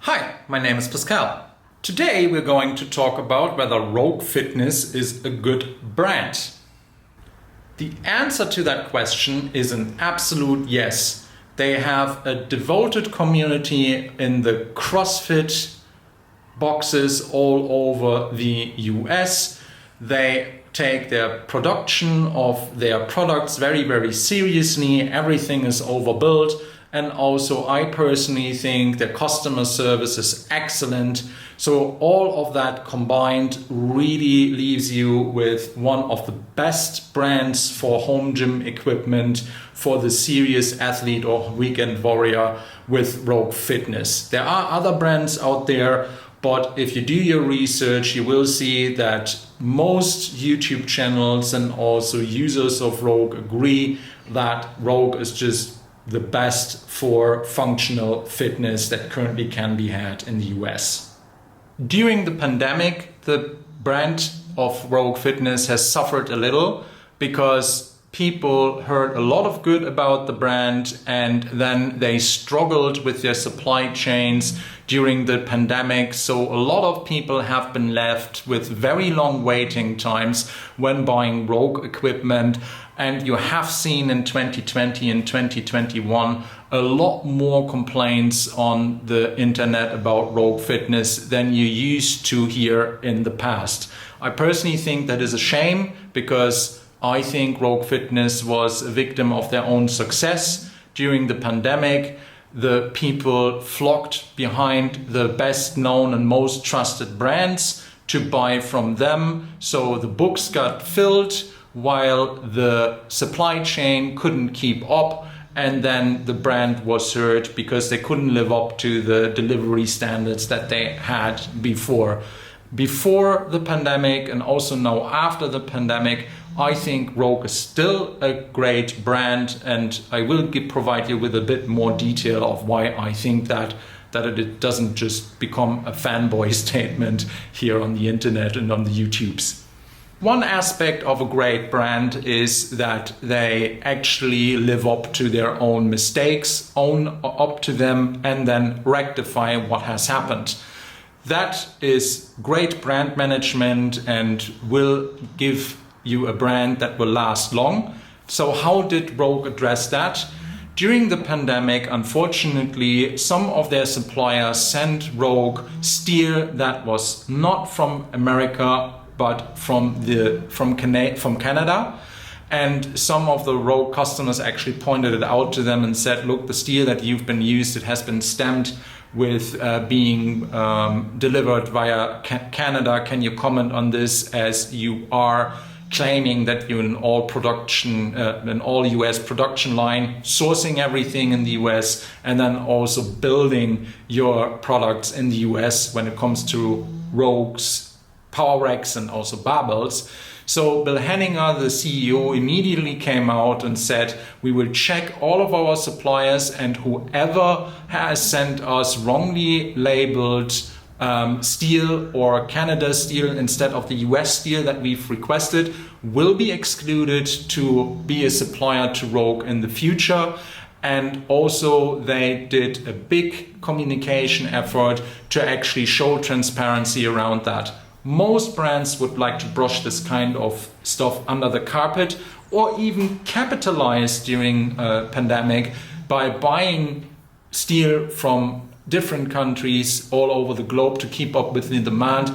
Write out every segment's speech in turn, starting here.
Hi, my name is Pascal. Today we're going to talk about whether Rogue Fitness is a good brand. The answer to that question is an absolute yes. They have a devoted community in the CrossFit boxes all over the US. They take their production of their products very, very seriously. Everything is overbuilt. And also, I personally think the customer service is excellent. So all of that combined really leaves you with one of the best brands for home gym equipment for the serious athlete or weekend warrior with Rogue Fitness. There are other brands out there, but if you do your research, you will see that most YouTube channels and also users of Rogue agree that Rogue is just the best for functional fitness that currently can be had in the US. During the pandemic, the brand of Rogue Fitness has suffered a little because people heard a lot of good about the brand and then they struggled with their supply chains during the pandemic. So a lot of people have been left with very long waiting times when buying Rogue equipment. And you have seen in 2020 and 2021 a lot more complaints on the internet about Rogue Fitness than you used to hear in the past. I personally think that is a shame because I think Rogue Fitness was a victim of their own success. During the pandemic, the people flocked behind the best known and most trusted brands to buy from them. So the books got filled while the supply chain couldn't keep up, and then the brand was hurt because they couldn't live up to the delivery standards that they had before. Before the pandemic and also now after the pandemic, I think Rogue is still a great brand, and I will provide you with a bit more detail of why I think that it doesn't just become a fanboy statement here on the internet and on the YouTubes. One aspect of a great brand is that they actually live up to their own mistakes, own up to them, and then rectify what has happened. That is great brand management and will give you a brand that will last long. So how did Rogue address that? During the pandemic, unfortunately, some of their suppliers sent Rogue steel that was not from America, but from Canada. And some of the Rogue customers actually pointed it out to them and said, look, the steel that you've been used, it has been stamped with being delivered via Canada. Can you comment on this, as you are claiming that you're an all US production line, sourcing everything in the US, and then also building your products in the US when it comes to Rogue's power racks and also barbells. So Bill Henninger, the CEO, immediately came out and said, we will check all of our suppliers, and whoever has sent us wrongly labeled steel or Canada steel instead of the US steel that we've requested will be excluded to be a supplier to Rogue in the future. And also they did a big communication effort to actually show transparency around that. Most brands would like to brush this kind of stuff under the carpet or even capitalize during a pandemic by buying steel from different countries all over the globe to keep up with the demand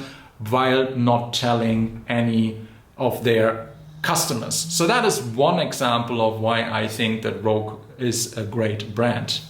while not telling any of their customers. So that is one example of why I think that Rogue is a great brand.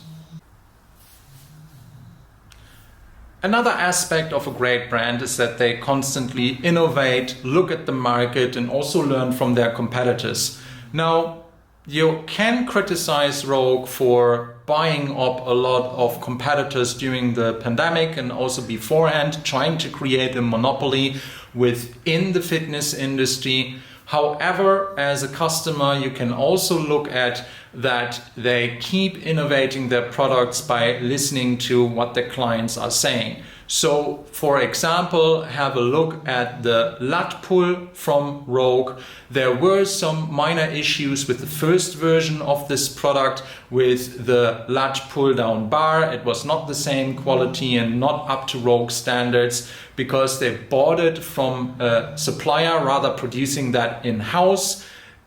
Another aspect of a great brand is that they constantly innovate, look at the market, and also learn from their competitors. Now, you can criticize Rogue for buying up a lot of competitors during the pandemic and also beforehand, trying to create a monopoly within the fitness industry. However, as a customer, you can also look at that they keep innovating their products by listening to what their clients are saying. So for example, have a look at the lat pull from Rogue. There were some minor issues with the first version of this product with the lat pull down bar. It was not the same quality and not up to Rogue standards because they bought it from a supplier rather producing that in-house.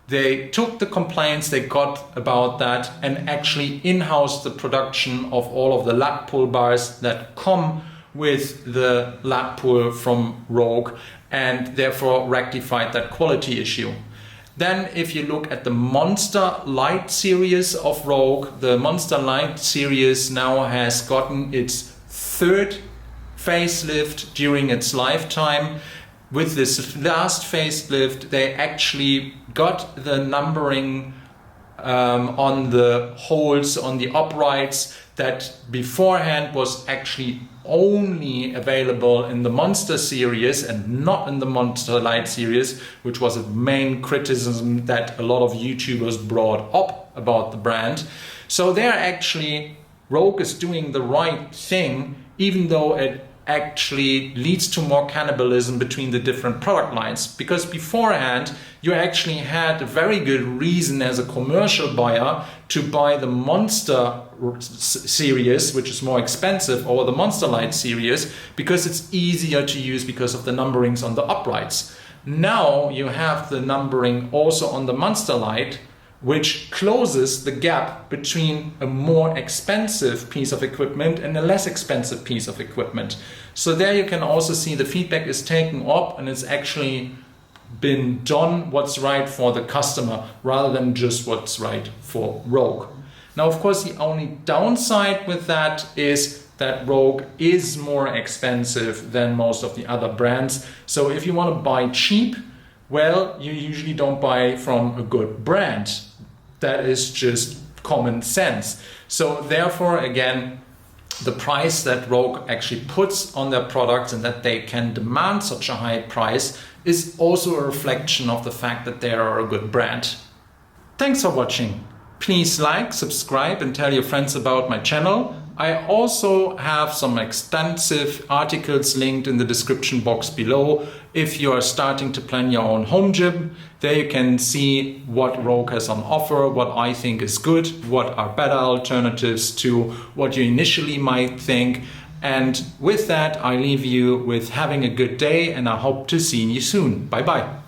They took the complaints they got about that and actually in-housed the production of all of the lat pull bars that come with the lat pull from Rogue, and therefore rectified that quality issue. Then if you look at the Monster Light series of Rogue, the Monster Light series now has gotten its third facelift during its lifetime. With this last facelift, they actually got the numbering on the holes, on the uprights, that beforehand was actually only available in the Monster series and not in the Monster Light series, which was a main criticism that a lot of YouTubers brought up about the brand. So they're actually, Rogue is doing the right thing, even though it actually leads to more cannibalism between the different product lines, because beforehand you actually had a very good reason as a commercial buyer to buy the Monster series, which is more expensive, or the Monster Light series, because it's easier to use because of the numberings on the uprights. Now you have the numbering also on the Monster Light, which closes the gap between a more expensive piece of equipment and a less expensive piece of equipment. So there you can also see the feedback is taken up and it's actually been done what's right for the customer rather than just what's right for Rogue. Now, of course, the only downside with that is that Rogue is more expensive than most of the other brands. So if you want to buy cheap, well, you usually don't buy from a good brand. That is just common sense. So therefore, again, the price that Rogue actually puts on their products and that they can demand such a high price is also a reflection of the fact that they are a good brand. Thanks for watching. Please like, subscribe and tell your friends about my channel. I also have some extensive articles linked in the description box below. If you are starting to plan your own home gym, there you can see what Rogue has on offer, what I think is good, what are better alternatives to what you initially might think. And with that, I leave you with having a good day and I hope to see you soon. Bye bye.